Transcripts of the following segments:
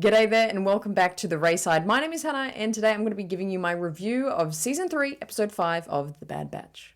G'day there and welcome back to the Rayside. My name is Hannah and today I'm going to be giving you my review of Season 3, Episode 5 of The Bad Batch.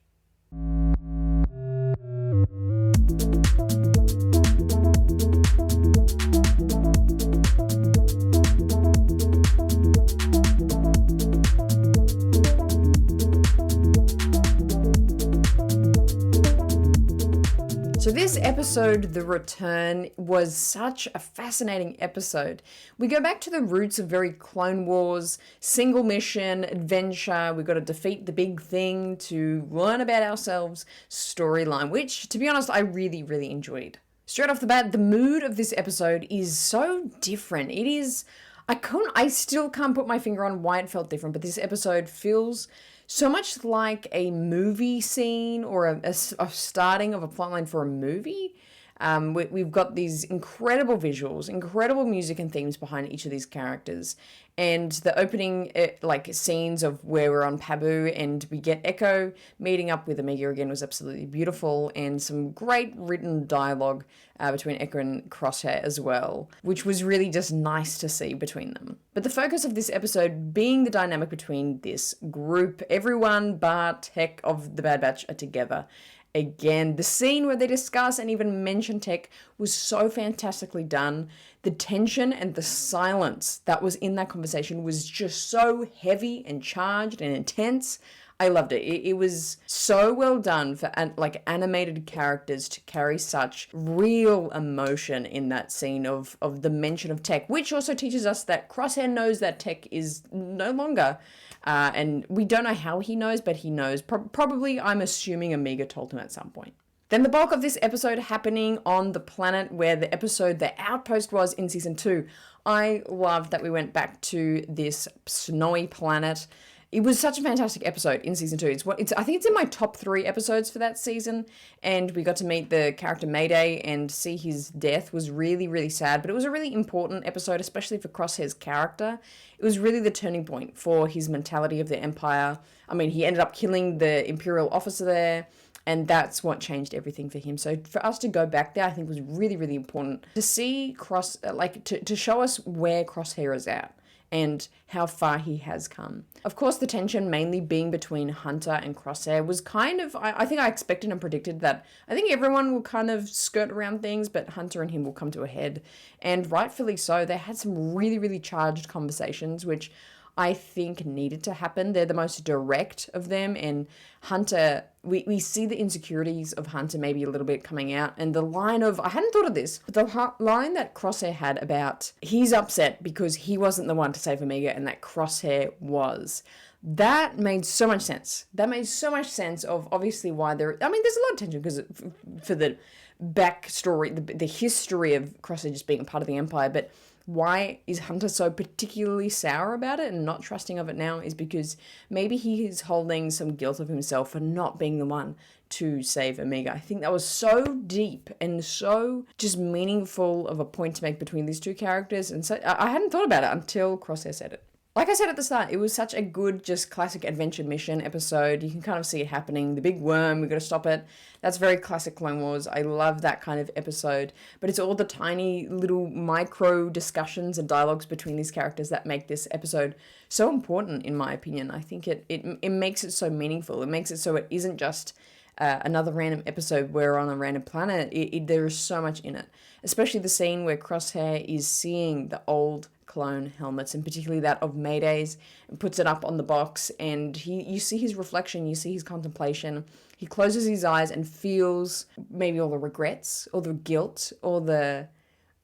So this episode, The Return, was such a fascinating episode. We go back to the roots of very Clone Wars, single mission, adventure, we got to defeat the big thing to learn about ourselves storyline, which, to be honest, I really enjoyed. Straight off the bat, the mood of this episode is so different. It is, I still can't put my finger on why it felt different, but this episode feels so much like a movie scene or a starting of a plotline for a movie. We've got these incredible visuals, incredible music and themes behind each of these characters. And the opening scenes of where we're on Pabu and we get Echo meeting up with Omega again was absolutely beautiful, and some great written dialogue between Echo and Crosshair as well, which was really just nice to see between them. But the focus of this episode being the dynamic between this group, everyone but Tech of the Bad Batch are together. Again, the scene where they discuss and even mention Tech was so fantastically done. The tension and the silence that was in that conversation was just so heavy and charged and intense. I loved it. It was so well done for animated characters to carry such real emotion in that scene of the mention of Tech, which also teaches us that Crosshair knows that Tech is no longer, and we don't know how he knows, but he knows. Probably, I'm assuming Omega told him at some point. Then the bulk of this episode happening on the planet where the outpost was in Season 2. I loved that we went back to this snowy planet. It was such a fantastic episode in Season 2. I think it's in my top 3 episodes for that season, and we got to meet the character Mayday and see his death was really sad, but it was a really important episode, especially for Crosshair's character. It was really the turning point for his mentality of the Empire. I mean, he ended up killing the Imperial officer there, and that's what changed everything for him. So for us to go back there, I think was really important to see to show us where Crosshair is at and how far he has come. Of course, the tension mainly being between Hunter and Crosshair was kind of, I think I expected and predicted that I think everyone will kind of skirt around things, but Hunter and him will come to a head. And rightfully so, they had some really charged conversations, which I think needed to happen. They're the most direct of them, and Hunter, we see the insecurities of Hunter maybe a little bit coming out, and the line of, I hadn't thought of this, but the line that Crosshair had about he's upset because he wasn't the one to save Omega and that Crosshair was. That made so much sense. That made so much sense of obviously why there's a lot of tension because for the backstory, the history of Crosshair just being a part of the Empire, but why is Hunter so particularly sour about it and not trusting of it now is because maybe he is holding some guilt of himself for not being the one to save Omega. I think that was so deep and so just meaningful of a point to make between these two characters, and so I hadn't thought about it until Crosshair said it. Like I said at the start, it was such a good, just classic adventure mission episode. You can kind of see it happening. The big worm, we got to stop it. That's very classic Clone Wars. I love that kind of episode. But it's all the tiny little micro discussions and dialogues between these characters that make this episode so important, in my opinion. I think it makes it so meaningful. It makes it so it isn't just another random episode where we're on a random planet. There is so much in it. Especially the scene where Crosshair is seeing the old clone helmets, and particularly that of Mayday's, and puts it up on the box, and you see his reflection, you see his contemplation. He closes his eyes and feels maybe all the regrets or the guilt or the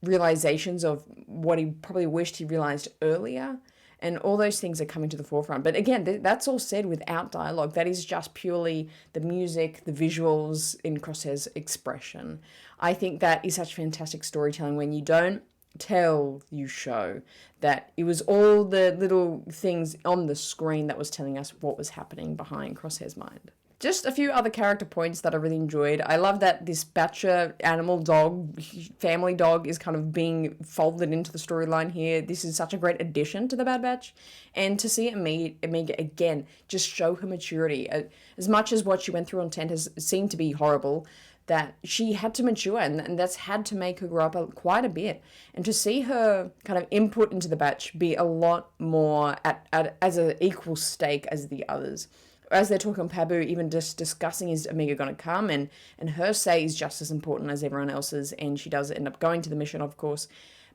realizations of what he probably wished he realized earlier, and all those things are coming to the forefront. But again, that's all said without dialogue. That is just purely the music, the visuals, in Crosshair's expression. I think that is such fantastic storytelling when you don't tell, you show. That it was all the little things on the screen that was telling us what was happening behind Crosshair's mind. Just a few other character points that I really enjoyed. I love that this Batcher animal dog, family dog, is kind of being folded into the storyline here. This is such a great addition to the Bad Batch. And to see Omega again, just show her maturity. As much as what she went through on 10 has seemed to be horrible, that she had to mature, and that's had to make her grow up quite a bit. And to see her kind of input into the batch be a lot more as an equal stake as the others. As they're talking Pabu, even just discussing is Amiga going to come, and her say is just as important as everyone else's, and she does end up going to the mission, of course.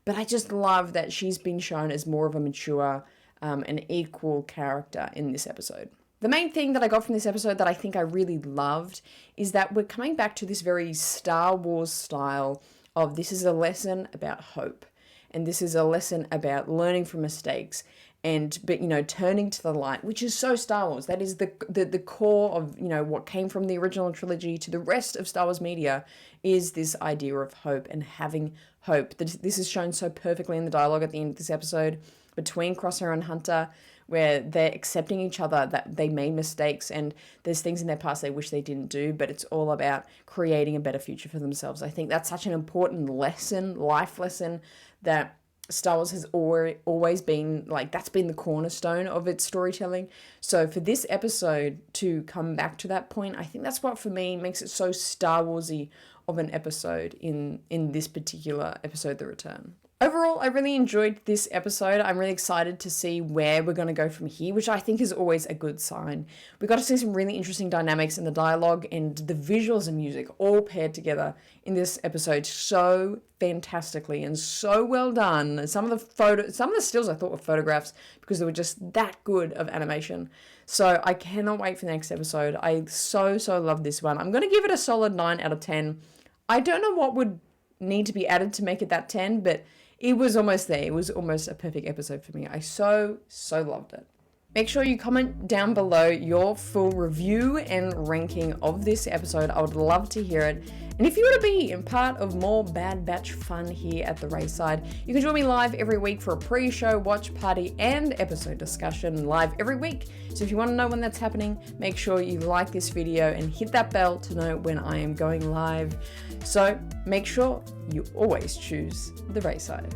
But I just love that she's been shown as more of a mature and equal character in this episode. The main thing that I got from this episode that I think I really loved is that we're coming back to this very Star Wars style of this is a lesson about hope, and this is a lesson about learning from mistakes, but turning to the light, which is so Star Wars. That is the core of what came from the original trilogy to the rest of Star Wars media, is this idea of hope and having hope. This is shown so perfectly in the dialogue at the end of this episode between Crosshair and Hunter, where they're accepting each other, that they made mistakes and there's things in their past they wish they didn't do, but it's all about creating a better future for themselves. I think that's such an important lesson, life lesson, that Star Wars has always been, that's been the cornerstone of its storytelling. So for this episode to come back to that point, I think that's what, for me, makes it so Star Wars-y of an episode in this particular episode, The Return. Overall, I really enjoyed this episode. I'm really excited to see where we're going to go from here, which I think is always a good sign. We got to see some really interesting dynamics in the dialogue and the visuals and music all paired together in this episode so fantastically and so well done. Some of the stills I thought were photographs because they were just that good of animation. So I cannot wait for the next episode. I so love this one. I'm going to give it a solid 9 out of 10. I don't know what would need to be added to make it that 10, but it was almost there. It was almost a perfect episode for me. I so loved it. Make sure you comment down below your full review and ranking of this episode. I would love to hear it. And if you want to be part of more Bad Batch fun here at the Rayside, you can join me live every week for a pre-show, watch party, and episode discussion live every week. So if you want to know when that's happening, make sure you like this video and hit that bell to know when I am going live. So make sure you always choose the Rayside.